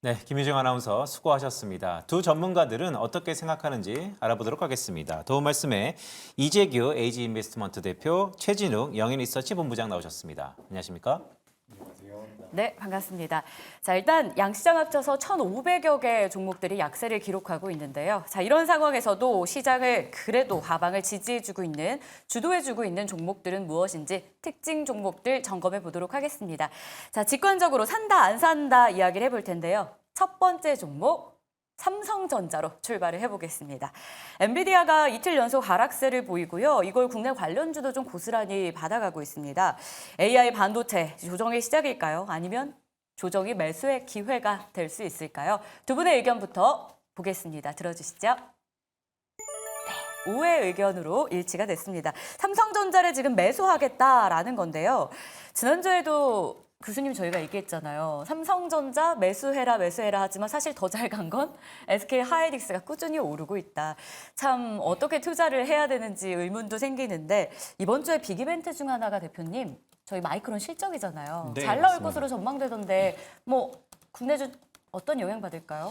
네, 김유정 아나운서 수고하셨습니다. 두 전문가들은 어떻게 생각하는지 알아보도록 하겠습니다. 도움 말씀에 이재규 에이지인베스트먼트 대표, 최진욱 영인리서치 본부장 나오셨습니다. 안녕하십니까? 네, 반갑습니다. 자, 일단 양시장 합쳐서 1,500여 개 종목들이 약세를 기록하고 있는데요. 자, 이런 상황에서도 시장을 그래도 하방을 지지해주고 있는, 주도해주고 있는 종목들은 무엇인지 특징 종목들 점검해 보도록 하겠습니다. 자, 직관적으로 산다, 안 산다 이야기를 해볼 텐데요. 첫 번째 종목. 삼성전자로 출발을 해보겠습니다. 엔비디아가 이틀 연속 하락세를 보이고요. 이걸 국내 관련주도 좀 고스란히 받아가고 있습니다. AI 반도체 조정의 시작일까요? 아니면 조정이 매수의 기회가 될 수 있을까요? 두 분의 의견부터 보겠습니다. 들어주시죠. 네, 우회 의견으로 일치가 됐습니다. 삼성전자를 지금 매수하겠다라는 건데요. 지난주에도 교수님 저희가 얘기했잖아요. 삼성전자 매수해라 하지만 사실 더 잘 간 건 SK하이닉스가 꾸준히 오르고 있다. 참 어떻게 투자를 해야 되는지 의문도 생기는데 이번 주에 빅 이벤트 중 하나가 대표님 저희 마이크론 실적이잖아요. 네, 잘 나올 맞습니다. 것으로 전망되던데 뭐 국내주 어떤 영향 받을까요?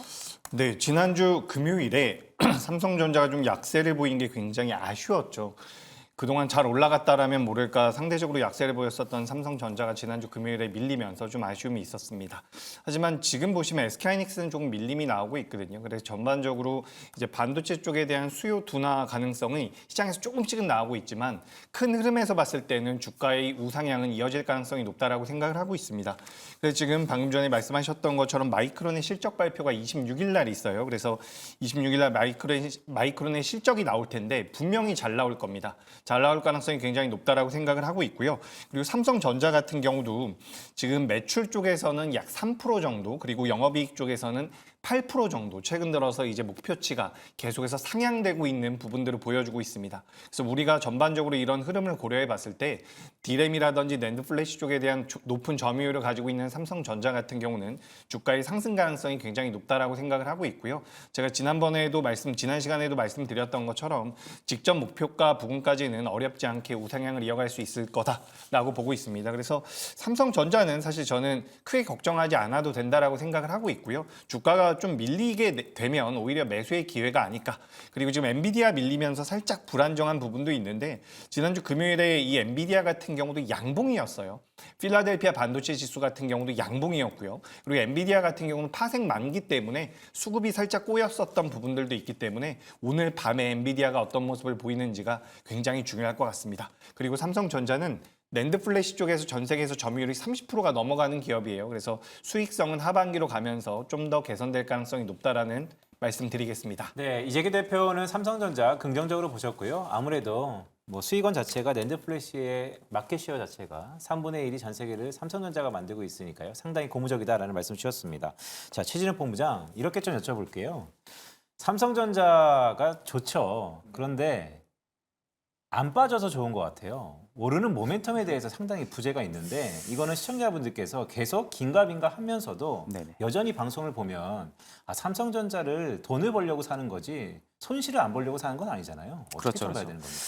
네, 지난주 금요일에 삼성전자가 좀 약세를 보인 게 굉장히 아쉬웠죠. 그동안 잘 올라갔다라면 모를까 상대적으로 약세를 보였었던 삼성전자가 지난주 금요일에 밀리면서 좀 아쉬움이 있었습니다. 하지만 지금 보시면 SK하이닉스는 조금 밀림이 나오고 있거든요. 그래서 전반적으로 이제 반도체 쪽에 대한 수요 둔화 가능성이 시장에서 조금씩은 나오고 있지만 큰 흐름에서 봤을 때는 주가의 우상향은 이어질 가능성이 높다라고 생각을 하고 있습니다. 그래서 지금 방금 전에 말씀하셨던 것처럼 마이크론의 실적 발표가 26일 날 있어요. 그래서 26일 날 마이크론의 실적이 나올 텐데 분명히 잘 나올 겁니다. 잘 나올 가능성이 굉장히 높다라고 생각을 하고 있고요. 그리고 삼성전자 같은 경우도 지금 매출 쪽에서는 약 3% 정도, 그리고 영업이익 쪽에서는 8% 정도 최근 들어서 이제 목표치가 계속해서 상향되고 있는 부분들을 보여주고 있습니다. 그래서 우리가 전반적으로 이런 흐름을 고려해 봤을 때 D램이라든지 낸드 플래시 쪽에 대한 높은 점유율을 가지고 있는 삼성전자 같은 경우는 주가의 상승 가능성이 굉장히 높다라고 생각을 하고 있고요. 제가 지난 시간에도 말씀드렸던 것처럼 직전 목표가 부근까지는 어렵지 않게 우상향을 이어갈 수 있을 거다라고 보고 있습니다. 그래서 삼성전자는 사실 저는 크게 걱정하지 않아도 된다라고 생각을 하고 있고요. 주가가 좀 밀리게 되면 오히려 매수의 기회가 아닐까. 그리고 지금 엔비디아 밀리면서 살짝 불안정한 부분도 있는데 지난주 금요일에 이 엔비디아 같은 경우도 양봉이었어요. 필라델피아 반도체 지수 같은 경우도 양봉이었고요. 그리고 엔비디아 같은 경우는 파생 만기 때문에 수급이 살짝 꼬였었던 부분들도 있기 때문에 오늘 밤에 엔비디아가 어떤 모습을 보이는지가 굉장히 중요할 것 같습니다. 그리고 삼성전자는 낸드 플래시 쪽에서 전 세계에서 점유율이 30%가 넘어가는 기업이에요. 그래서 수익성은 하반기로 가면서 좀 더 개선될 가능성이 높다라는 말씀드리겠습니다. 네, 이재규 대표는 삼성전자 긍정적으로 보셨고요. 아무래도 수익원 자체가 낸드 플래시의 마켓시어 자체가 3분의 1이 전 세계를 삼성전자가 만들고 있으니까요. 상당히 고무적이다라는 말씀 주셨습니다. 자, 최진욱 본부장 이렇게 좀 여쭤볼게요. 삼성전자가 좋죠. 그런데 안 빠져서 좋은 것 같아요. 오르는 모멘텀에 대해서 상당히 부재가 있는데 이거는 시청자분들께서 계속 긴가민가 하면서도 네네. 여전히 방송을 보면 삼성전자를 돈을 벌려고 사는 거지 손실을 안 보려고 사는 건 아니잖아요. 어떻게 그렇죠, 좀 봐야 그렇죠. 되는 겁니까?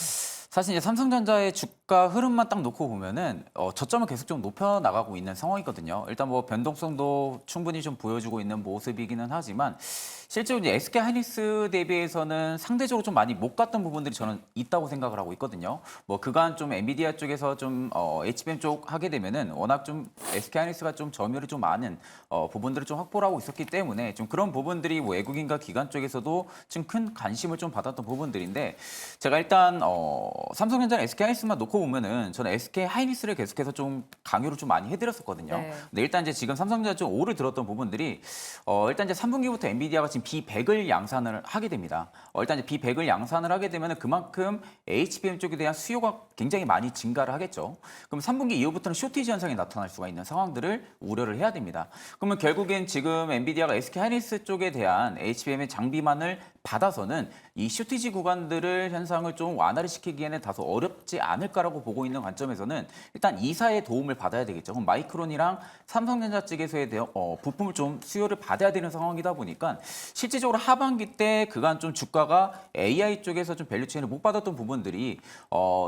사실 이제 삼성전자의 주가 흐름만 딱 놓고 보면은 저점을 계속 좀 높여 나가고 있는 상황이거든요. 일단 뭐 변동성도 충분히 좀 보여주고 있는 모습이기는 하지만 실제로 이제 SK하이닉스 대비해서는 상대적으로 좀 많이 못 갔던 부분들이 저는 있다고 생각을 하고 있거든요. 뭐 그간 좀 엔비디아 쪽에서 좀 HBM 쪽 하게 되면은 워낙 좀 SK하이닉스가 좀 점유율이 좀 많은 부분들을 좀 확보를 하고 있었기 때문에 좀 그런 부분들이 뭐 외국인과 기관 쪽에서도 좀 큰 관심을 좀 받았던 부분들인데 제가 일단 삼성전자랑 SK하이닉스만 놓고 보면은 저는 SK하이닉스를 계속해서 좀 강요를 좀 많이 해드렸었거든요. 네. 근데 일단 이제 지금 삼성전자 좀 오를 들었던 부분들이 일단 이제 3분기부터 엔비디아가 지금 B100을 양산을 하게 됩니다. 일단 이제 B100을 양산을 하게 되면은 그만큼 HBM 쪽에 대한 수요가 굉장히 많이 증가를 하겠죠. 그럼 3분기 이후부터는 쇼티지 현상이 나타날 수가 있는 상황들을 우려를 해야 됩니다. 그러면 결국엔 지금 엔비디아가 SK하이닉스 쪽에 대한 HBM의 장비만을 받아서는 이 쇼티지 구간들을 현상을 좀 완화를 시키기에는 다소 어렵지 않을까라고 보고 있는 관점에서는 일단 이사의 도움을 받아야 되겠죠. 그럼 마이크론이랑 삼성전자 측에서의 부품을 좀 수요를 받아야 되는 상황이다 보니까 실질적으로 하반기 때 그간 좀 주가가 AI 쪽에서 좀 밸류체인을 못 받았던 부분들이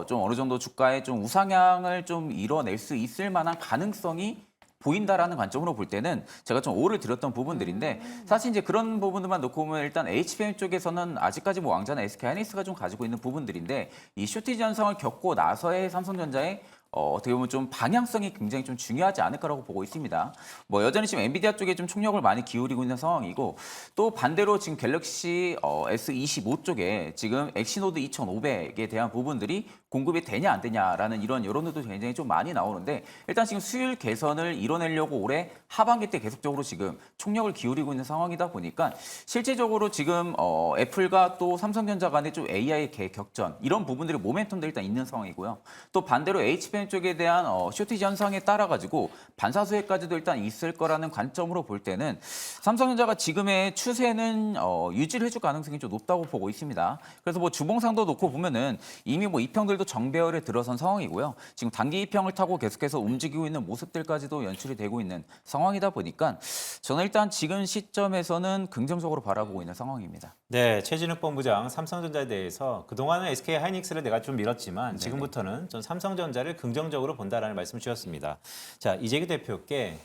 좀 어느 정도 주가의 좀 우상향을 좀 이뤄낼 수 있을 만한 가능성이 보인다라는 관점으로 볼 때는 제가 좀 오를 들었던 부분들인데 사실 이제 그런 부분들만 놓고 보면 일단 HBM 쪽에서는 아직까지 뭐 왕자나 SK하이닉스가 좀 가지고 있는 부분들인데 이 쇼티지 현상을 겪고 나서의 삼성전자의 어떻게 보면 좀 방향성이 굉장히 좀 중요하지 않을까라고 보고 있습니다. 뭐 여전히 지금 엔비디아 쪽에 좀 총력을 많이 기울이고 있는 상황이고 또 반대로 지금 갤럭시 S25 쪽에 지금 엑시노드 2500에 대한 부분들이 공급이 되냐 안 되냐라는 이런 여론들도 굉장히 좀 많이 나오는데 일단 지금 수율 개선을 이뤄내려고 올해 하반기 때 계속적으로 지금 총력을 기울이고 있는 상황이다 보니까 실제적으로 지금 애플과 또 삼성전자 간의 좀 AI 격전 이런 부분들이 모멘텀도 일단 있는 상황이고요. 또 반대로 HBM 쪽에 대한 쇼티지 현상에 따라 가지고 반사수혜까지도 일단 있을 거라는 관점으로 볼 때는 삼성전자가 지금의 추세는 유지를 해줄 가능성이 좀 높다고 보고 있습니다. 그래서 뭐 주봉상도 놓고 보면은 이미 뭐 이평들도 정배열에 들어선 상황이고요. 지금 단기 이평을 타고 계속해서 움직이고 있는 모습들까지도 연출이 되고 있는 상황이다 보니까 저는 일단 지금 시점에서는 긍정적으로 바라보고 있는 상황입니다. 네, 최진욱 본부장 삼성전자에 대해서 그동안은 SK하이닉스를 내가 좀 밀었지만 지금부터는 전 삼성전자를 긍정적으로 본다라는 말씀 주셨습니다. 자, 이재기 대표께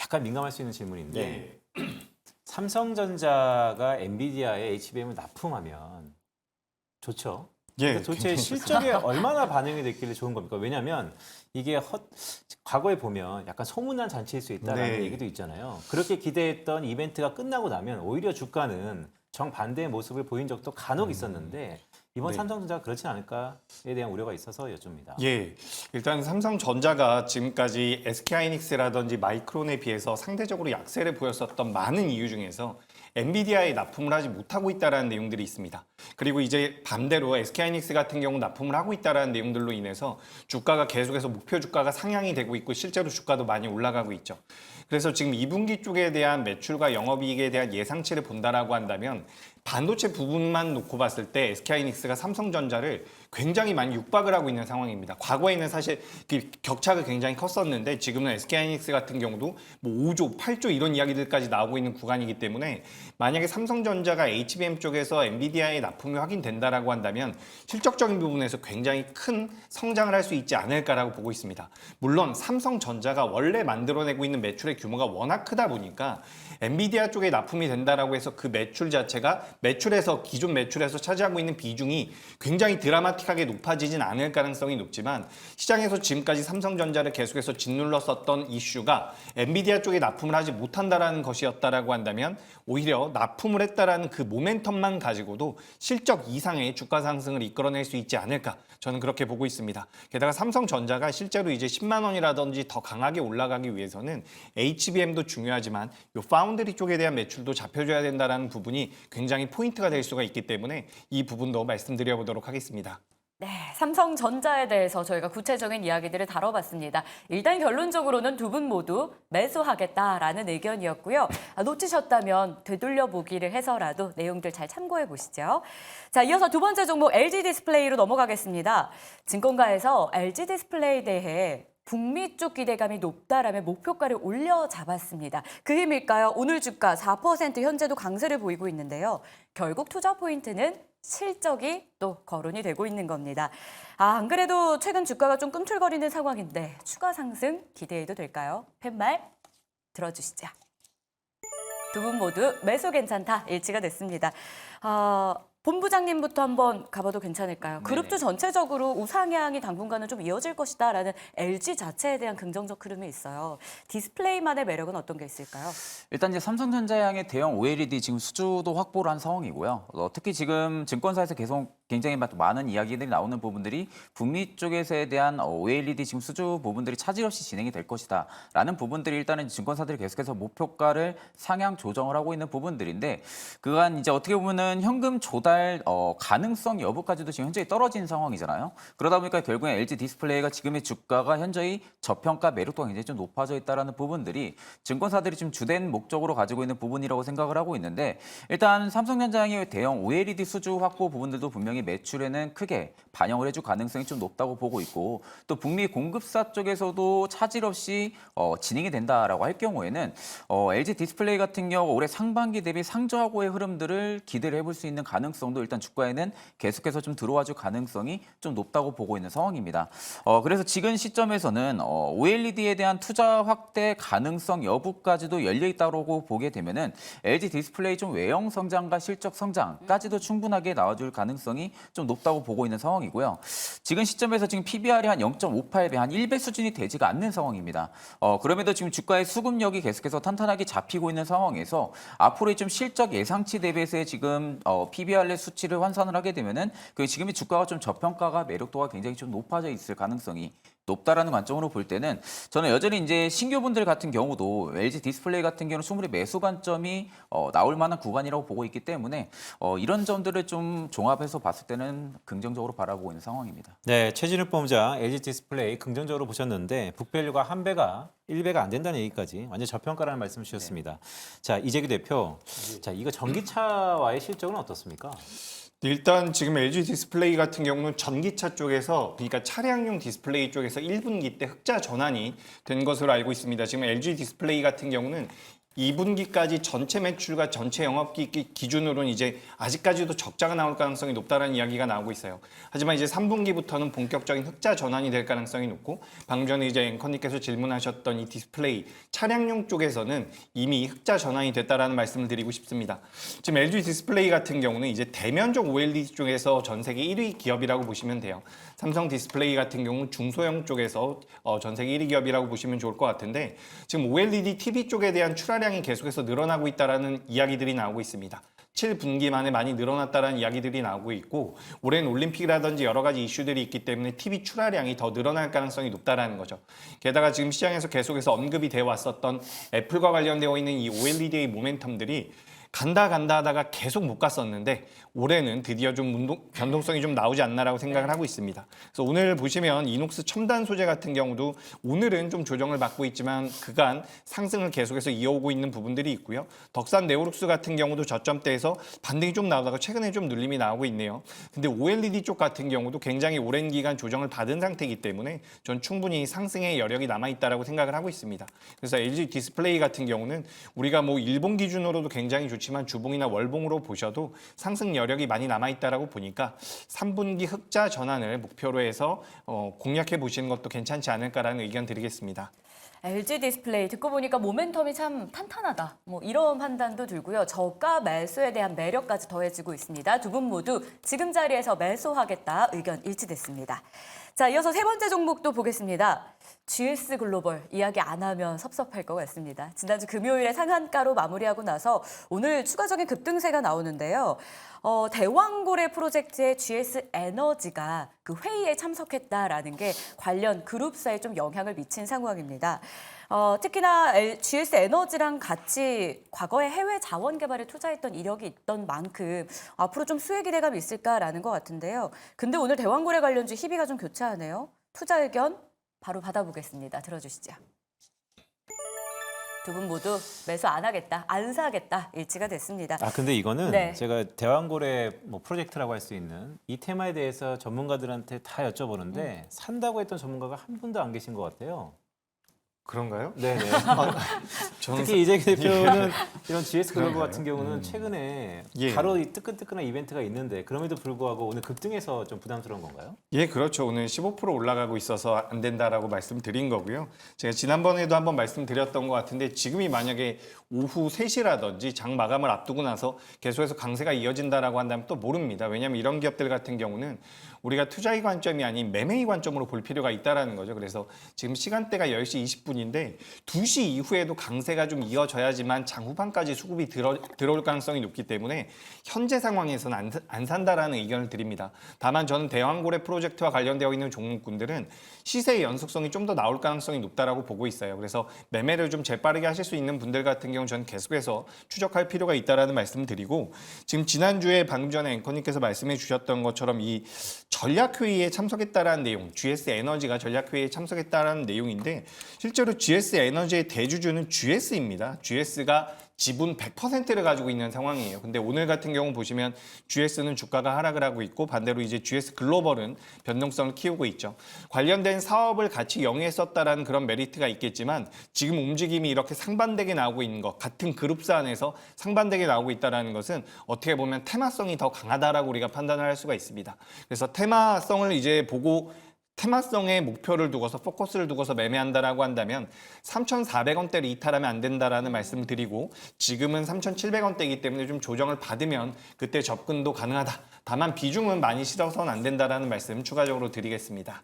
약간 민감할 수 있는 질문인데 삼성전자가 엔비디아에 HBM을 납품하면 좋죠? 예, 도대체 실적에 얼마나 반영이 됐길래 좋은 겁니까? 왜냐하면 이게 과거에 보면 약간 소문난 잔치일 수 있다는 네. 얘기도 있잖아요. 그렇게 기대했던 이벤트가 끝나고 나면 오히려 주가는 정반대의 모습을 보인 적도 간혹 있었는데 이번 네. 삼성전자가 그렇진 않을까에 대한 우려가 있어서 여쭙니다. 예, 일단 삼성전자가 지금까지 SK하이닉스라든지 마이크론에 비해서 상대적으로 약세를 보였었던 많은 이유 중에서 엔비디아에 납품을 하지 못하고 있다는 내용들이 있습니다. 그리고 이제 반대로 SK하이닉스 같은 경우 납품을 하고 있다는 내용들로 인해서 주가가 계속해서 목표 주가가 상향이 되고 있고 실제로 주가도 많이 올라가고 있죠. 그래서 지금 2분기 쪽에 대한 매출과 영업이익에 대한 예상치를 본다라고 한다면 반도체 부분만 놓고 봤을 때 SK하이닉스가 삼성전자를 굉장히 많이 육박을 하고 있는 상황입니다. 과거에는 사실 그 격차가 굉장히 컸었는데 지금은 SK하이닉스 같은 경우도 뭐 5조, 8조 이런 이야기들까지 나오고 있는 구간이기 때문에 만약에 삼성전자가 HBM 쪽에서 엔비디아에 납품이 확인된다라고 한다면 실적적인 부분에서 굉장히 큰 성장을 할 수 있지 않을까라고 보고 있습니다. 물론 삼성전자가 원래 만들어내고 있는 매출의 규모가 워낙 크다 보니까 엔비디아 쪽에 납품이 된다라고 해서 그 매출 자체가 매출에서 기존 매출에서 차지하고 있는 비중이 굉장히 드라마틱하게 높아지진 않을 가능성이 높지만 시장에서 지금까지 삼성전자를 계속해서 짓눌렀었던 이슈가 엔비디아 쪽에 납품을 하지 못한다라는 것이었다라고 한다면 오히려 납품을 했다라는 그 모멘텀만 가지고도 실적 이상의 주가 상승을 이끌어낼 수 있지 않을까 저는 그렇게 보고 있습니다. 게다가 삼성전자가 실제로 이제 10만 원이라든지 더 강하게 올라가기 위해서는 HBM도 중요하지만 요 파운드리 쪽에 대한 매출도 잡혀줘야 된다는 부분이 굉장히 포인트가 될 수가 있기 때문에 이 부분도 말씀드려보도록 하겠습니다. 네, 삼성전자에 대해서 저희가 구체적인 이야기들을 다뤄봤습니다. 일단 결론적으로는 두 분 모두 매수하겠다라는 의견이었고요. 놓치셨다면 되돌려보기를 해서라도 내용들 잘 참고해 보시죠. 자, 이어서 두 번째 종목 LG 디스플레이로 넘어가겠습니다. 증권가에서 LG 디스플레이에 대해 북미 쪽 기대감이 높다라며 목표가를 올려 잡았습니다. 그 힘일까요? 오늘 주가 4% 현재도 강세를 보이고 있는데요. 결국 투자 포인트는 실적이 또 거론이 되고 있는 겁니다. 안 그래도 최근 주가가 좀 꿈틀거리는 상황인데 추가 상승 기대해도 될까요? 팻말 들어주시죠. 두 분 모두 매수 괜찮다 일치가 됐습니다. 본부장님부터 한번 가봐도 괜찮을까요? 그룹주 전체적으로 우상향이 당분간은 좀 이어질 것이다라는 LG 자체에 대한 긍정적 흐름이 있어요. 디스플레이만의 매력은 어떤 게 있을까요? 일단 이제 삼성전자양의 대형 OLED 지금 수주도 확보를 한 상황이고요. 특히 지금 증권사에서 계속 굉장히 많은 이야기들이 나오는 부분들이 북미 쪽에서에 대한 OLED 지금 수주 부분들이 차질 없이 진행이 될 것이다라는 부분들이 일단은 증권사들이 계속해서 목표가를 상향 조정을 하고 있는 부분들인데 그간 이제 어떻게 보면은 현금 조달 가능성 여부까지도 지금 현저히 떨어진 상황이잖아요. 그러다 보니까 결국에 LG 디스플레이가 지금의 주가가 현저히 저평가 매력도가 굉장히 좀 높아져 있다라는 부분들이 증권사들이 지금 주된 목적으로 가지고 있는 부분이라고 생각을 하고 있는데 일단 삼성전자의 대형 OLED 수주 확보 부분들도 분명히 매출에는 크게 반영을 해줄 가능성이 좀 높다고 보고 있고 또 북미 공급사 쪽에서도 차질 없이 진행이 된다라고 할 경우에는 LG 디스플레이 같은 경우 올해 상반기 대비 상저하고의 흐름들을 기대를 해볼 수 있는 가능성도 일단 주가에는 계속해서 좀 들어와줄 가능성이 좀 높다고 보고 있는 상황입니다. 그래서 지금 시점에서는 OLED에 대한 투자 확대 가능성 여부까지도 열려 있다고 보게 되면은 LG 디스플레이 좀 외형 성장과 실적 성장까지도 충분하게 나와줄 가능성이 좀 높다고 보고 있는 상황이고요. 지금 시점에서 지금 PBR이 한 0.58배, 한 1배 수준이 되지가 않는 상황입니다. 그럼에도 지금 주가의 수급력이 계속해서 탄탄하게 잡히고 있는 상황에서 앞으로의 좀 실적 예상치 대비해서의 지금 PBR의 수치를 환산을 하게 되면은 그 지금의 주가가 좀 저평가가 매력도가 굉장히 좀 높아져 있을 가능성이 높다라는 관점으로 볼 때는 저는 여전히 이제 신규분들 같은 경우도 LG 디스플레이 같은 경우는 충분히 매수 관점이 나올 만한 구간이라고 보고 있기 때문에 이런 점들을 좀 종합해서 봤을 때는 긍정적으로 바라보고 있는 상황입니다. 네, 최진욱 본부장 LG 디스플레이 긍정적으로 보셨는데 북밸류가 1배가 안 된다는 얘기까지 완전 저평가라는 말씀을 주셨습니다. 자, 이재규 대표, 자 이거 전기차와의 실적은 어떻습니까? 일단 지금 LG 디스플레이 같은 경우는 전기차 쪽에서 그러니까 차량용 디스플레이 쪽에서 1분기 때 흑자 전환이 된 것으로 알고 있습니다. 지금 LG 디스플레이 같은 경우는 2분기까지 전체 매출과 전체 영업기 기준으로는 이제 아직까지도 적자가 나올 가능성이 높다는 이야기가 나오고 있어요. 하지만 이제 3분기부터는 본격적인 흑자 전환이 될 가능성이 높고 방금 전에 이제 앵커님께서 질문하셨던 이 디스플레이 차량용 쪽에서는 이미 흑자 전환이 됐다라는 말씀을 드리고 싶습니다. 지금 LG 디스플레이 같은 경우는 이제 대면적 OLED 쪽에서 전 세계 1위 기업이라고 보시면 돼요. 삼성 디스플레이 같은 경우는 중소형 쪽에서 전 세계 1위 기업이라고 보시면 좋을 것 같은데 지금 OLED TV 쪽에 대한 출하량이 계속해서 늘어나고 있다라는 이야기들이 나오고 있습니다. 7분기 만에 많이 늘어났다는 이야기들이 나오고 있고 올해는 올림픽이라든지 여러 가지 이슈들이 있기 때문에 TV 출하량이 더 늘어날 가능성이 높다라는 거죠. 게다가 지금 시장에서 계속해서 언급이 되어 왔었던 애플과 관련되어 있는 이 OLED의 모멘텀들이 간다 하다가 계속 못 갔었는데 올해는 드디어 좀 변동성이 좀 나오지 않나라고 생각을 하고 있습니다. 그래서 오늘 보시면 이녹스 첨단 소재 같은 경우도 오늘은 좀 조정을 받고 있지만 그간 상승을 계속해서 이어오고 있는 부분들이 있고요. 덕산 네오룩스 같은 경우도 저점대에서 반등이 좀 나오다가 최근에 좀 눌림이 나오고 있네요. 근데 OLED 쪽 같은 경우도 굉장히 오랜 기간 조정을 받은 상태이기 때문에 전 충분히 상승의 여력이 남아있다라고 생각을 하고 있습니다. 그래서 LG 디스플레이 같은 경우는 우리가 뭐 일봉 기준으로도 굉장히 좋지만 주봉이나 월봉으로 보셔도 상승 여력이 많이 남아있다라고 보니까 3분기 흑자 전환을 목표로 해서 공략해 보시는 것도 괜찮지 않을까라는 의견 드리겠습니다. LG 디스플레이 듣고 보니까 모멘텀이 참 탄탄하다. 뭐 이런 판단도 들고요. 저가 매수에 대한 매력까지 더해지고 있습니다. 두 분 모두 지금 자리에서 매수하겠다 의견 일치됐습니다. 자, 이어서 세 번째 종목도 보겠습니다. GS 글로벌 이야기 안 하면 섭섭할 것 같습니다. 지난주 금요일에 상한가로 마무리하고 나서 오늘 추가적인 급등세가 나오는데요. 대왕고래 프로젝트의 GS 에너지가 그 회의에 참석했다라는 게 관련 그룹사에 좀 영향을 미친 상황입니다. 특히나 GS 에너지랑 같이 과거에 해외 자원 개발에 투자했던 이력이 있던 만큼 앞으로 좀 수혜 기대감이 있을까라는 것 같은데요. 근데 오늘 대왕고래 관련주 희비가 좀 교차하네요. 투자 의견 바로 받아보겠습니다. 들어주시죠. 두 분 모두 매수 안 하겠다, 안 사겠다 일치가 됐습니다. 아 근데 이거는 네. 제가 대왕고래 뭐 프로젝트라고 할 수 있는 이 테마에 대해서 전문가들한테 다 여쭤보는데 산다고 했던 전문가가 한 분도 안 계신 것 같아요. 그런가요? 네네. 저는 특히 이재규 대표는 이런 GS 글로벌 그런가요? 같은 경우는 최근에 예. 바로 이 뜨끈뜨끈한 이벤트가 있는데 그럼에도 불구하고 오늘 급등해서 좀 부담스러운 건가요? 예, 그렇죠. 오늘 15% 올라가고 있어서 안 된다라고 말씀드린 거고요. 제가 지난번에도 한번 말씀드렸던 것 같은데 지금이 만약에 오후 3시라든지 장 마감을 앞두고 나서 계속해서 강세가 이어진다라고 한다면 또 모릅니다. 왜냐하면 이런 기업들 같은 경우는 우리가 투자의 관점이 아닌 매매의 관점으로 볼 필요가 있다라는 거죠. 그래서 지금 시간대가 10시 20분인데 2시 이후에도 강세가 좀 이어져야지만 장 후반까지 수급이 들어올 가능성이 높기 때문에 현재 상황에서는 안 산다라는 의견을 드립니다. 다만 저는 대왕고래 프로젝트와 관련되어 있는 종목군들은 시세의 연속성이 좀 더 나올 가능성이 높다라고 보고 있어요. 그래서 매매를 좀 재빠르게 하실 수 있는 분들 같은 경우 저는 계속해서 추적할 필요가 있다라는 말씀을 드리고 지금 지난주에 방금 전에 앵커님께서 말씀해 주셨던 것처럼 이 전략회의에 참석했다라는 내용, GS 에너지가 전략회의에 참석했다라는 내용인데 실제로 GS 에너지의 대주주는 GS입니다. GS가 지분 100%를 가지고 있는 상황이에요. 근데 오늘 같은 경우 보시면 GS는 주가가 하락을 하고 있고 반대로 이제 GS 글로벌은 변동성을 키우고 있죠. 관련된 사업을 같이 영위했었다라는 그런 메리트가 있겠지만 지금 움직임이 이렇게 상반되게 나오고 있는 것, 같은 그룹사 안에서 상반되게 나오고 있다는 것은 어떻게 보면 테마성이 더 강하다라고 우리가 판단을 할 수가 있습니다. 그래서 테마성을 이제 보고 테마성의 목표를 두고서 포커스를 두고서 매매한다라고 한다면 3,400원대를 이탈하면 안 된다라는 말씀을 드리고 지금은 3,700원대이기 때문에 좀 조정을 받으면 그때 접근도 가능하다. 다만 비중은 많이 실어서는 안 된다라는 말씀 추가적으로 드리겠습니다.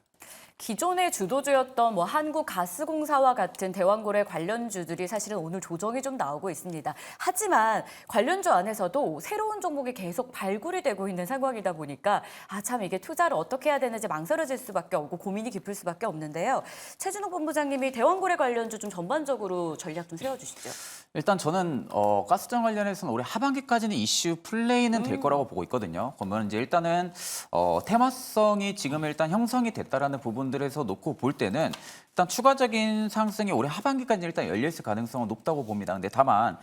기존의 주도주였던 뭐 한국가스공사와 같은 대왕고래 관련주들이 사실은 오늘 조정이 좀 나오고 있습니다. 하지만 관련주 안에서도 새로운 종목이 계속 발굴이 되고 있는 상황이다 보니까 참 이게 투자를 어떻게 해야 되는지 망설여질 수밖에 없고 고민이 깊을 수밖에 없는데요. 최진욱 본부장님이 대왕고래 관련주 좀 전반적으로 전략 좀 세워주시죠. 일단 저는 가스장 관련해서는 올해 하반기까지는 이슈 플레이는 될 거라고 보고 있거든요. 그러면 이제 일단은 테마성이 지금 일단 형성이 됐다라는 부분들에서 놓고 볼 때는 일단 추가적인 상승이 올해 하반기까지 일단 열려있을 가능성은 높다고 봅니다. 근데 다만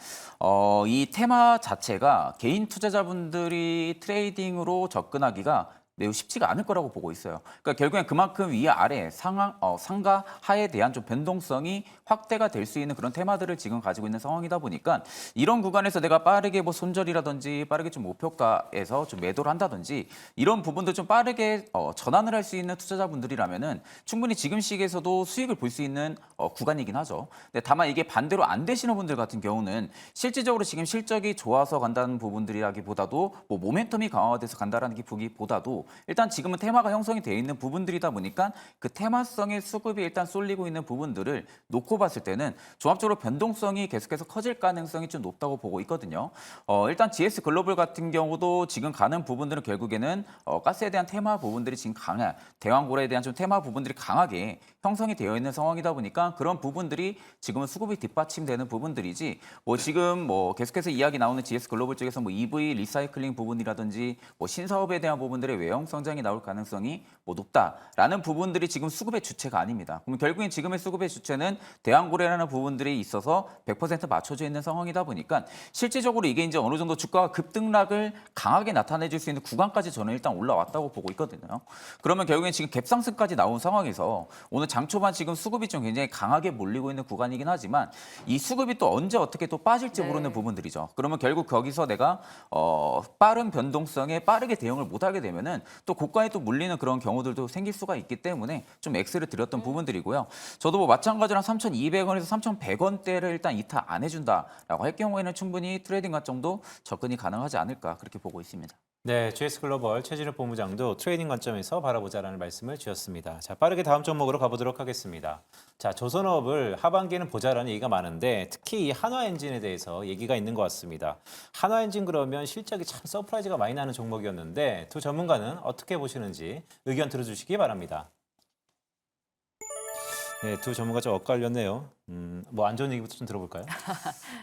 이 테마 자체가 개인 투자자분들이 트레이딩으로 접근하기가 매우 쉽지가 않을 거라고 보고 있어요. 그러니까 결국엔 그만큼 위아래 상가 하에 대한 좀 변동성이 확대가 될 수 있는 그런 테마들을 지금 가지고 있는 상황이다 보니까 이런 구간에서 내가 빠르게 뭐 손절이라든지 빠르게 좀 목표가에서 좀 매도를 한다든지 이런 부분들 좀 빠르게 전환을 할 수 있는 투자자분들이라면은 충분히 지금 시기에서도 수익을 볼 수 있는 구간이긴 하죠. 근데 다만 이게 반대로 안 되시는 분들 같은 경우는 실질적으로 지금 실적이 좋아서 간다는 부분들이라기보다도 뭐 모멘텀이 강화가 돼서 간다라는 게 보기보다도 일단 지금은 테마가 형성이 되어 있는 부분들이다 보니까 그 테마성의 수급이 일단 쏠리고 있는 부분들을 놓고 봤을 때는 종합적으로 변동성이 계속해서 커질 가능성이 좀 높다고 보고 있거든요. 일단 GS 글로벌 같은 경우도 지금 가는 부분들은 결국에는 가스에 대한 테마 부분들이 지금 대왕고래에 대한 좀 테마 부분들이 강하게 형성이 되어 있는 상황이다 보니까 그런 부분들이 지금은 수급이 뒷받침되는 부분들이지 뭐 지금 뭐 계속해서 이야기 나오는 GS 글로벌 쪽에서 뭐 EV 리사이클링 부분이라든지 뭐 신사업에 대한 부분들의 외형 성장이 나올 가능성이 뭐 높다라는 부분들이 지금 수급의 주체가 아닙니다. 그럼 결국엔 지금의 수급의 주체는 대왕고래라는 부분들이 있어서 100% 맞춰져 있는 상황이다 보니까 실질적으로 이게 이제 어느 정도 주가가 급등락을 강하게 나타내줄 수 있는 구간까지 저는 일단 올라왔다고 보고 있거든요. 그러면 결국엔 지금 갭상승까지 나온 상황에서 오늘 장 초반 지금 수급이 좀 굉장히 강하게 몰리고 있는 구간이긴 하지만 이 수급이 또 언제 어떻게 또 빠질지 모르는 부분들이죠. 그러면 결국 거기서 내가 빠른 변동성에 빠르게 대응을 못하게 되면은 또 고가에 또 물리는 그런 경우들도 생길 수가 있기 때문에 좀 X를 드렸던 부분들이고요. 저도 뭐 마찬가지로 3,200원에서 3,100원대를 일단 이탈 안 해준다라고 할 경우에는 충분히 트레이딩 관점도 접근이 가능하지 않을까 그렇게 보고 있습니다. 네, GS 글로벌 최진욱 본부장도 트레이딩 관점에서 바라보자라는 말씀을 주셨습니다. 자, 빠르게 다음 종목으로 가보도록 하겠습니다. 자, 조선업을 하반기에는 보자라는 얘기가 많은데 특히 이 한화엔진에 대해서 얘기가 있는 것 같습니다. 한화엔진 그러면 실적이 참 서프라이즈가 많이 나는 종목이었는데 두 전문가는 어떻게 보시는지 의견 들어주시기 바랍니다. 네, 두 전문가 좀 엇갈렸네요. 뭐 안 좋은 얘기부터 좀 들어볼까요?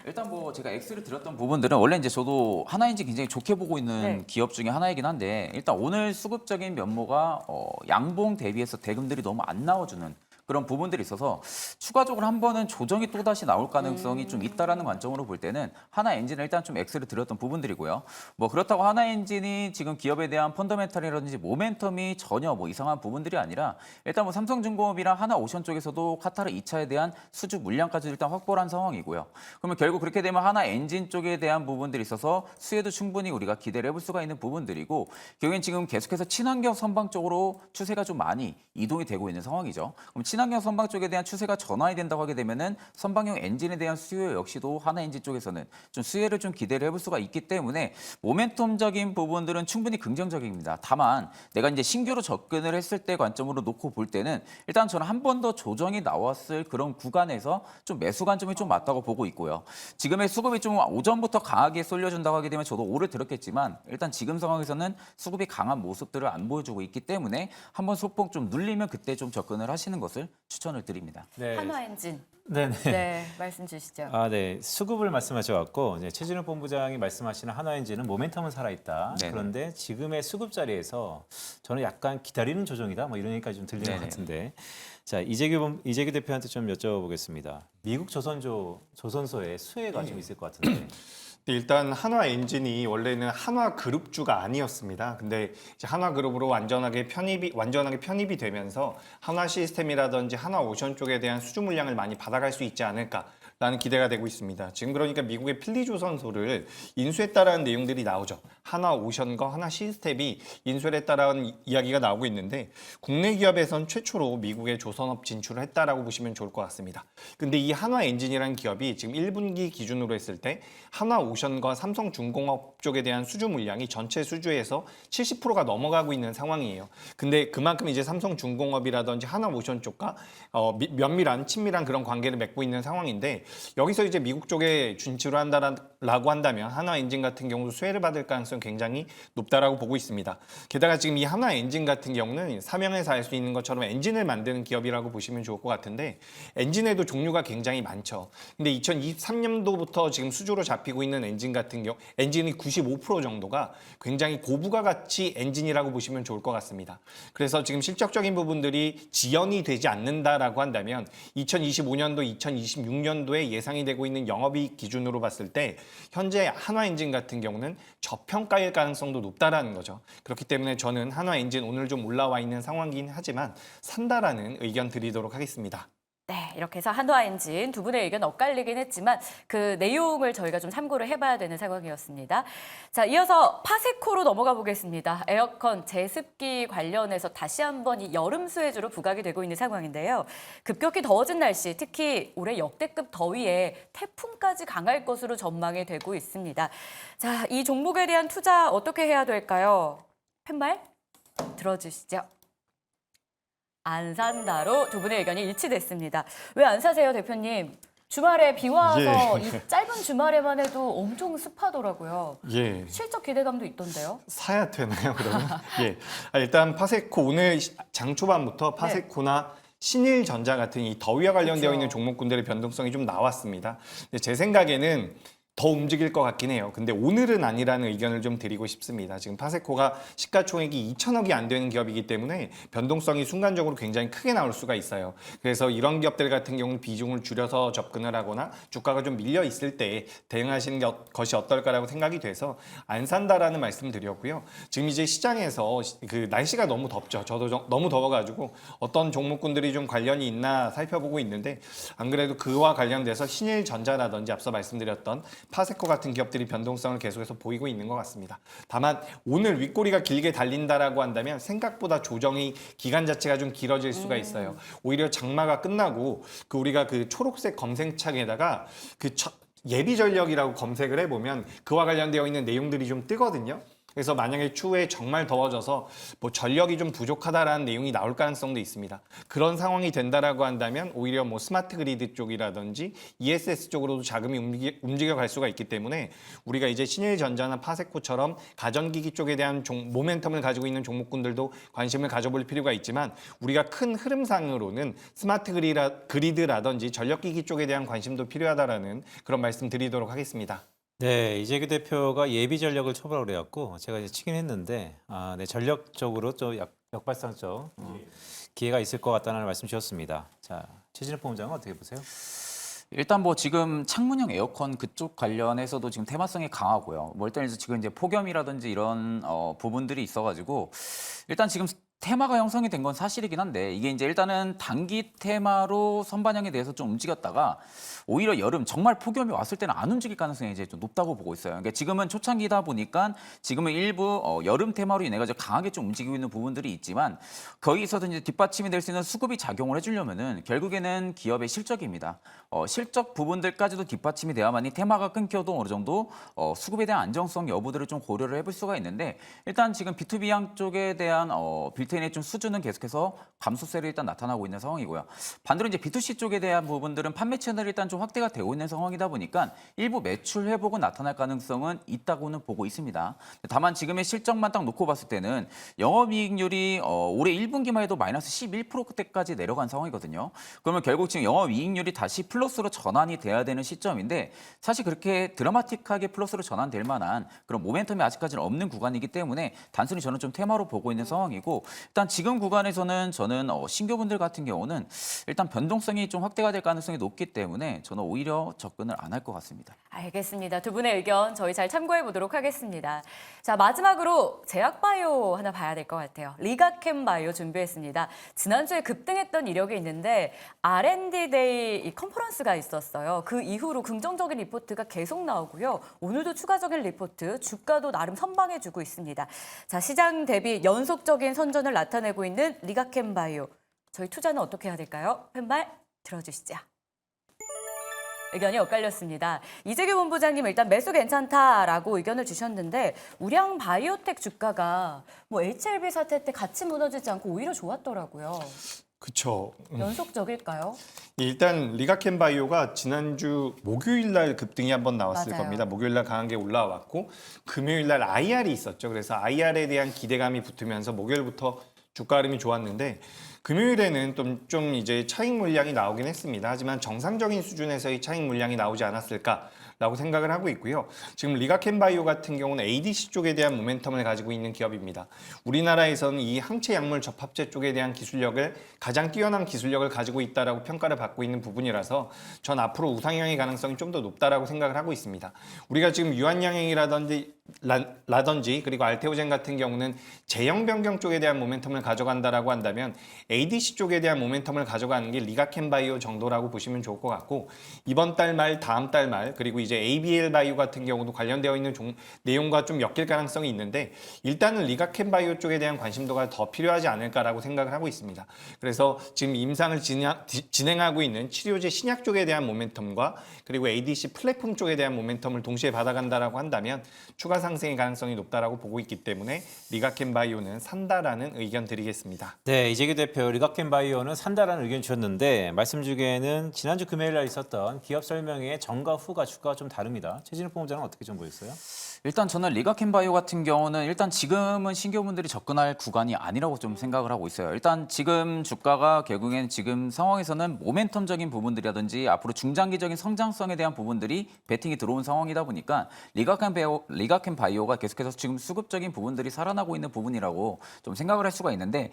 일단 뭐 제가 X를 드렸던 부분들은 원래 이제 저도 하나인지 굉장히 좋게 보고 있는 기업 중에 하나이긴 한데 일단 오늘 수급적인 면모가 양봉 대비해서 대금들이 너무 안 나와주는 그런 부분들이 있어서 추가적으로 한 번은 조정이 또다시 나올 가능성이 좀 있다라는 관점으로 볼 때는 하나엔진을 일단 좀 X를 드렸던 부분들이고요. 뭐 그렇다고 하나엔진이 지금 기업에 대한 펀더멘탈이라든지 모멘텀이 전혀 뭐 이상한 부분들이 아니라 일단 뭐 삼성중공업이랑 하나오션 쪽에서도 카타르 2차에 대한 수주 물량까지 일단 확보를 한 상황이고요. 그러면 결국 그렇게 되면 하나엔진 쪽에 대한 부분들이 있어서 수혜도 충분히 우리가 기대를 해볼 수가 있는 부분들이고 결국엔 지금 계속해서 친환경 선박 쪽으로 추세가 좀 많이 이동이 되고 있는 상황이죠. 그럼 친환경 선박 쪽에 대한 추세가 전환이 된다고 하게 되면은 선박용 엔진에 대한 수요 역시도 하나엔진 쪽에서는 좀 수혜를 좀 기대를 해볼 수가 있기 때문에 모멘텀적인 부분들은 충분히 긍정적입니다. 다만 내가 이제 신규로 접근을 했을 때 관점으로 놓고 볼 때는 일단 저는 한 번 더 조정이 나왔을 그런 구간에서 좀 매수 관점이 좀 맞다고 보고 있고요. 지금의 수급이 좀 오전부터 강하게 쏠려준다고 하게 되면 저도 오를 들었겠지만 일단 지금 상황에서는 수급이 강한 모습들을 안 보여주고 있기 때문에 한번 소폭 좀 눌리면 그때 좀 접근을 하시는 것을 것을 추천을 드립니다. 네. 한화엔진. 네네. 네, 말씀 주시죠. 네. 수급을 말씀하셔갖고 이제 최진욱 본부장이 말씀하시는 한화엔진은 모멘텀은 살아있다. 네네. 그런데 지금의 수급 자리에서 저는 약간 기다리는 조정이다. 뭐 이런 얘기까지 좀 들리는 네네. 것 같은데. 자, 이재규 대표한테 좀 여쭤보겠습니다. 미국 조선소의 수혜가 좀 있을 것 같은데. 일단 한화 엔진이 원래는 한화 그룹주가 아니었습니다. 근데 이제 한화 그룹으로 완전하게 편입이 되면서 한화 시스템이라든지 한화 오션 쪽에 대한 수주 물량을 많이 받아갈 수 있지 않을까라는 기대가 되고 있습니다. 지금 그러니까 미국의 필리조선소를 인수했다라는 내용들이 나오죠. 한화 오션과 한화 시스템이 인수를 했다라는 이야기가 나오고 있는데 국내 기업에선 최초로 미국의 조선업 진출을 했다라고 보시면 좋을 것 같습니다. 근데 이 한화 엔진이라는 기업이 지금 1분기 기준으로 했을 때 한화 오션과 삼성중공업 쪽에 대한 수주 물량이 전체 수주에서 70%가 넘어가고 있는 상황이에요. 근데 그만큼 이제 삼성중공업이라든지 한화 오션 쪽과 면밀한 친밀한 그런 관계를 맺고 있는 상황인데 여기서 이제 미국 쪽에 진출을 한다라고 한다면 한화 엔진 같은 경우도 수혜를 받을 가능성이 굉장히 높다라고 보고 있습니다. 게다가 지금 이 한화 엔진 같은 경우는 삼양에서 알 수 있는 것처럼 엔진을 만드는 기업이라고 보시면 좋을 것 같은데 엔진에도 종류가 굉장히 많죠. 근데 2023년도부터 지금 수주로 잡히고 있는 엔진 같은 경우 엔진이 95% 정도가 굉장히 고부가 가치 엔진이라고 보시면 좋을 것 같습니다. 그래서 지금 실적적인 부분들이 지연이 되지 않는다라고 한다면 2025년도, 2026년도에 예상이 되고 있는 영업이익 기준으로 봤을 때 현재 한화 엔진 같은 경우는 저평가일 가능성도 높다라는 거죠. 그렇기 때문에 저는 한화 엔진 오늘 좀 올라와 있는 상황이긴 하지만 산다라는 의견 드리도록 하겠습니다. 네, 이렇게 해서 한화엔진 두 분의 의견 엇갈리긴 했지만 그 내용을 저희가 좀 참고를 해봐야 되는 상황이었습니다. 자, 이어서 파세코로 넘어가 보겠습니다. 에어컨, 제습기 관련해서 다시 한번 이 여름 수혜주로 부각이 되고 있는 상황인데요. 급격히 더워진 날씨, 특히 올해 역대급 더위에 태풍까지 강할 것으로 전망이 되고 있습니다. 자, 이 종목에 대한 투자 어떻게 해야 될까요? 팻말 들어주시죠. 안 산다로 두 분의 의견이 일치됐습니다. 왜 안 사세요, 대표님? 주말에 비 와서 이 짧은 주말에만 해도 엄청 습하더라고요. 예. 실적 기대감도 있던데요. 사야 되나요, 그러면? 예. 일단 파세코 오늘 장 초반부터 파세코나 신일전자 같은 이 더위와 관련되어 그렇죠. 있는 종목군들의 변동성이 좀 나왔습니다. 근데 제 생각에는 더 움직일 것 같긴 해요. 근데 오늘은 아니라는 의견을 좀 드리고 싶습니다. 지금 파세코가 시가총액이 2천억이 안 되는 기업이기 때문에 변동성이 순간적으로 굉장히 크게 나올 수가 있어요. 그래서 이런 기업들 같은 경우는 비중을 줄여서 접근을 하거나 주가가 좀 밀려 있을 때 대응하시는 것이 어떨까라고 생각이 돼서 안 산다라는 말씀 드렸고요. 지금 이제 시장에서 그 날씨가 너무 덥죠. 저도 너무 더워가지고 어떤 종목군들이 좀 관련이 있나 살펴보고 있는데 안 그래도 그와 관련돼서 신일전자라든지 앞서 말씀드렸던 파세코 같은 기업들이 변동성을 계속해서 보이고 있는 것 같습니다. 다만 오늘 윗꼬리가 길게 달린다라고 한다면 생각보다 조정이 기간 자체가 좀 길어질 수가 있어요. 오히려 장마가 끝나고 우리가 그 초록색 검색창에다가 예비 전력이라고 검색을 해보면 그와 관련되어 있는 내용들이 좀 뜨거든요. 그래서 만약에 추후에 정말 더워져서 뭐 전력이 좀 부족하다라는 내용이 나올 가능성도 있습니다. 그런 상황이 된다라고 한다면 오히려 뭐 스마트 그리드 쪽이라든지 ESS 쪽으로도 자금이 움직여갈 수가 있기 때문에 우리가 이제 신일전자나 파세코처럼 가전기기 쪽에 대한 모멘텀을 가지고 있는 종목군들도 관심을 가져볼 필요가 있지만 우리가 큰 흐름상으로는 스마트 그리드라든지 전력기기 쪽에 대한 관심도 필요하다라는 그런 말씀 드리도록 하겠습니다. 네, 이재규 대표가 예비 전력을 초보라고 그래갖고 제가 이제 치긴 했는데 네, 전력적으로 좀 역발상적 기회가 있을 것 같다는 말씀 주셨습니다. 자, 최진욱 본부장은 어떻게 보세요? 일단 뭐 지금 창문형 에어컨 그쪽 관련해서도 지금 테마성이 강하고요. 뭐 일단 지금 이제 폭염이라든지 이런 부분들이 있어가지고 일단 지금 테마가 형성이 된 건 사실이긴 한데 이게 이제 일단은 단기 테마로 선반영에 대해서 좀 움직였다가 오히려 여름 정말 폭염이 왔을 때는 안 움직일 가능성이 이제 좀 높다고 보고 있어요. 그러니까 지금은 초창기다 보니까 지금은 일부 여름 테마로 인해 가지고 강하게 좀 움직이고 있는 부분들이 있지만 거기서도 이제 뒷받침이 될 수 있는 수급이 작용을 해주려면은 결국에는 기업의 실적입니다. 실적 부분들까지도 뒷받침이 돼야만이 테마가 끊겨도 어느 정도 수급에 대한 안정성 여부들을 좀 고려를 해볼 수가 있는데 일단 지금 B2B 양 쪽에 대한 빌트인의 좀 수준은 계속해서 감소세를 일단 나타나고 있는 상황이고요. 반대로 이제 B2C 쪽에 대한 부분들은 판매 채널이 일단 좀 확대가 되고 있는 상황이다 보니까 일부 매출 회복은 나타날 가능성은 있다고는 보고 있습니다. 다만 지금의 실적만 딱 놓고 봤을 때는 영업이익률이 올해 1분기만 해도 마이너스 11%대까지 내려간 상황이거든요. 그러면 결국 지금 영업이익률이 다시 플러스로 전환이 돼야 되는 시점인데 사실 그렇게 드라마틱하게 플러스로 전환될 만한 그런 모멘텀이 아직까지는 없는 구간이기 때문에 단순히 저는 좀 테마로 보고 있는 상황이고 일단 지금 구간에서는 저는 신규분들 같은 경우는 일단 변동성이 좀 확대가 될 가능성이 높기 때문에 저는 오히려 접근을 안 할 것 같습니다. 알겠습니다. 두 분의 의견 저희 잘 참고해 보도록 하겠습니다. 자, 마지막으로 제약바이오 하나 봐야 될 것 같아요. 리가캠바이오 준비했습니다. 지난주에 급등했던 이력이 있는데 R&D 데이 이 컨퍼런스가 있었어요. 그 이후로 긍정적인 리포트가 계속 나오고요. 오늘도 추가적인 리포트, 주가도 나름 선방해주고 있습니다. 자, 시장 대비 연속적인 선전을 나타내고 있는 리가캠바이오. 저희 투자는 어떻게 해야 될까요? 펜발 들어주시죠. 의견이 엇갈렸습니다. 이재규 본부장님 일단 매수 괜찮다라고 의견을 주셨는데 우량 바이오텍 주가가 뭐 HLB 사태 때 같이 무너지지 않고 오히려 좋았더라고요. 그렇죠. 연속적일까요? 일단 리가켄바이오가 지난주 목요일 날 급등이 한번 나왔을 맞아요. 겁니다. 목요일 날 강하게 올라왔고 금요일 날 IR이 있었죠. 그래서 IR에 대한 기대감이 붙으면서 목요일부터 주가 흐름이 좋았는데 금요일에는 좀 이제 차익 물량이 나오긴 했습니다. 하지만 정상적인 수준에서의 차익 물량이 나오지 않았을까라고 생각을 하고 있고요. 지금 리가켄바이오 같은 경우는 ADC 쪽에 대한 모멘텀을 가지고 있는 기업입니다. 우리나라에서는 이 항체 약물 접합제 쪽에 대한 기술력을 가장 뛰어난 기술력을 가지고 있다라고 평가를 받고 있는 부분이라서 전 앞으로 우상향의 가능성이 좀 더 높다라고 생각을 하고 있습니다. 우리가 지금 유한양행이라든지 그리고 알테오젠 같은 경우는 제형 변경 쪽에 대한 모멘텀을 가져간다라고 한다면 ADC 쪽에 대한 모멘텀을 가져가는 게 리가켄바이오 정도라고 보시면 좋을 것 같고 이번 달 말, 다음 달 말 그리고 이제 ABL 바이오 같은 경우도 관련되어 있는 내용과 좀 엮일 가능성이 있는데 일단은 리가켄바이오 쪽에 대한 관심도가 더 필요하지 않을까라고 생각을 하고 있습니다. 그래서 지금 임상을 진행하고 있는 치료제 신약 쪽에 대한 모멘텀과 그리고 ADC 플랫폼 쪽에 대한 모멘텀을 동시에 받아간다라고 한다면 추가 상승의 가능성이 높다라고 보고 있기 때문에 리가켄바이오는 산다라는 의견 드리겠습니다. 네, 이재규 대표 리가켄바이오는 산다라는 의견 주셨는데 말씀 중에는 지난주 금요일 날 있었던 기업 설명회의 전과 후가 주가가 좀 다릅니다. 최진욱 본부장은 어떻게 좀 보였어요? 일단 저는 리가켄바이오 같은 경우는 일단 지금은 신규분들이 접근할 구간이 아니라고 좀 생각을 하고 있어요. 일단 지금 주가가 결국엔 지금 상황에서는 모멘텀적인 부분들이라든지 앞으로 중장기적인 성장성에 대한 부분들이 베팅이 들어온 상황이다 보니까 리가켄바이오가 계속해서 지금 수급적인 부분들이 살아나고 있는 부분이라고 좀 생각을 할 수가 있는데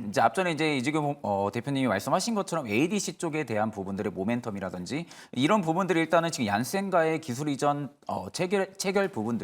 이제 앞전에 이제 이재규 대표님이 말씀하신 것처럼 ADC 쪽에 대한 부분들의 모멘텀이라든지 이런 부분들이 일단은 지금 얀센과의 기술 이전 체결 부분들이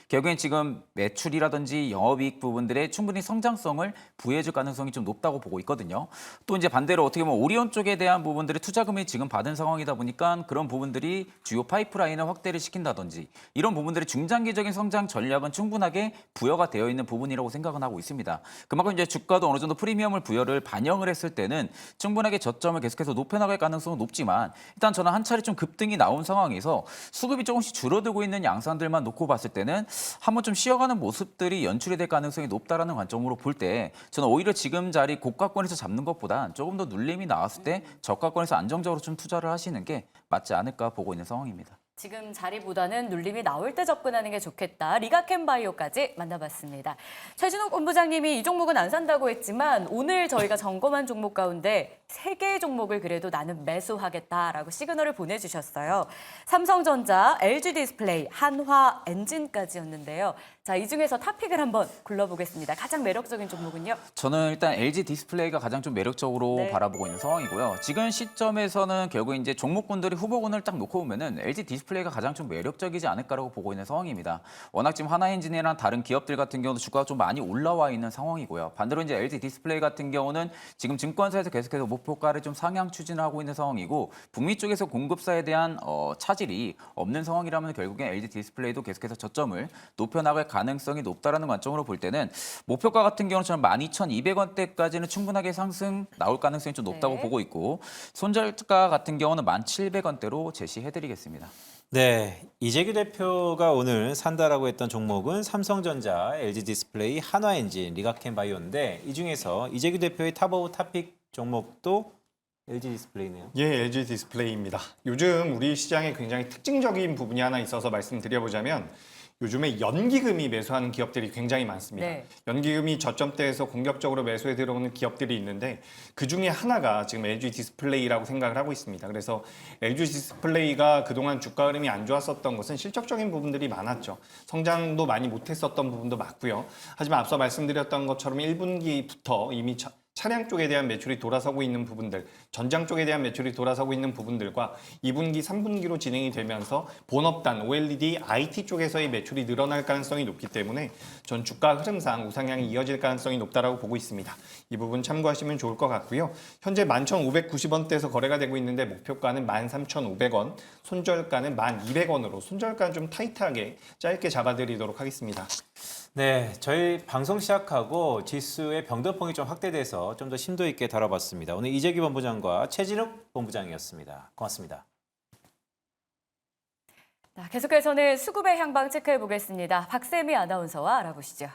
결국엔 지금 매출이라든지 영업이익 부분들의 충분히 성장성을 부여해줄 가능성이 좀 높다고 보고 있거든요. 또 이제 반대로 어떻게 보면 오리온 쪽에 대한 부분들의 투자금이 지금 받은 상황이다 보니까 그런 부분들이 주요 파이프라인을 확대를 시킨다든지 이런 부분들의 중장기적인 성장 전략은 충분하게 부여가 되어 있는 부분이라고 생각은 하고 있습니다. 그만큼 이제 주가도 어느 정도 프리미엄을 부여를 반영을 했을 때는 충분하게 저점을 계속해서 높여나갈 가능성은 높지만 일단 저는 한 차례 좀 급등이 나온 상황에서 수급이 조금씩 줄어들고 있는 양상들만 놓고 봤을 때는 한번 좀 쉬어가는 모습들이 연출이 될 가능성이 높다라는 관점으로 볼 때 저는 오히려 지금 자리 고가권에서 잡는 것보다 조금 더 눌림이 나왔을 때 저가권에서 안정적으로 좀 투자를 하시는 게 맞지 않을까 보고 있는 상황입니다. 지금 자리보다는 눌림이 나올 때 접근하는 게 좋겠다. 리가켄바이오까지 만나봤습니다. 최진욱 본부장님이 이 종목은 안 산다고 했지만 오늘 저희가 점검한 종목 가운데 3개의 종목을 그래도 나는 매수하겠다라고 시그널을 보내주셨어요. 삼성전자, LG디스플레이, 한화엔진까지였는데요. 자, 이 중에서 탑픽을 한번 골라보겠습니다. 가장 매력적인 종목은요? 저는 일단 LG 디스플레이가 가장 좀 매력적으로 네. 바라보고 있는 상황이고요. 지금 시점에서는 결국 이제 종목군들이 후보군을 딱 놓고 보면은 LG 디스플레이가 가장 좀 매력적이지 않을까라고 보고 있는 상황입니다. 워낙 지금 하나엔지니어랑 다른 기업들 같은 경우도 주가가 좀 많이 올라와 있는 상황이고요. 반대로 이제 LG 디스플레이 같은 경우는 지금 증권사에서 계속해서 목표가를 좀 상향 추진하고 있는 상황이고 북미 쪽에서 공급사에 대한 차질이 없는 상황이라면 결국엔 LG 디스플레이도 계속해서 저점을 높여나갈 가능성이 높다라는 관점으로 볼 때는 목표가 같은 경우는 저는 12,200원대까지는 충분하게 상승 나올 가능성이 좀 높다고 네. 보고 있고 손절가 같은 경우는 1,700원대로 제시해드리겠습니다. 네, 이재규 대표가 오늘 산다라고 했던 종목은 삼성전자, LG디스플레이, 한화엔진, 리가켄바이오인데 이 중에서 이재규 대표의 탑5 탑픽 종목도 LG디스플레이네요. 예, LG 디스플레이입니다. 요즘 우리 시장에 굉장히 특징적인 부분이 하나 있어서 말씀드려보자면 요즘에 연기금이 매수하는 기업들이 굉장히 많습니다. 네. 연기금이 저점대에서 공격적으로 매수해 들어오는 기업들이 있는데 그 중에 하나가 지금 LG 디스플레이라고 생각을 하고 있습니다. 그래서 LG 디스플레이가 그동안 주가 흐름이 안 좋았었던 것은 실적적인 부분들이 많았죠. 성장도 많이 못했었던 부분도 맞고요. 하지만 앞서 말씀드렸던 것처럼 1분기부터 이미 차량 쪽에 대한 매출이 돌아서고 있는 부분들, 전장 쪽에 대한 매출이 돌아서고 있는 부분들과 2분기, 3분기로 진행이 되면서 본업단, OLED, IT 쪽에서의 매출이 늘어날 가능성이 높기 때문에 전 주가 흐름상 우상향이 이어질 가능성이 높다라고 보고 있습니다. 이 부분 참고하시면 좋을 것 같고요. 현재 11,590원대에서 거래가 되고 있는데 목표가는 13,500원, 손절가는 1,200원으로 손절가는 좀 타이트하게 짧게 잡아드리도록 하겠습니다. 네, 저희 방송 시작하고 지수의 변동폭이 좀 확대돼서 좀 더 심도 있게 다뤄봤습니다. 오늘 이재규 본부장과 최진욱 본부장이었습니다. 고맙습니다. 계속해서는 수급의 향방 체크해 보겠습니다. 박세미 아나운서와 알아보시죠.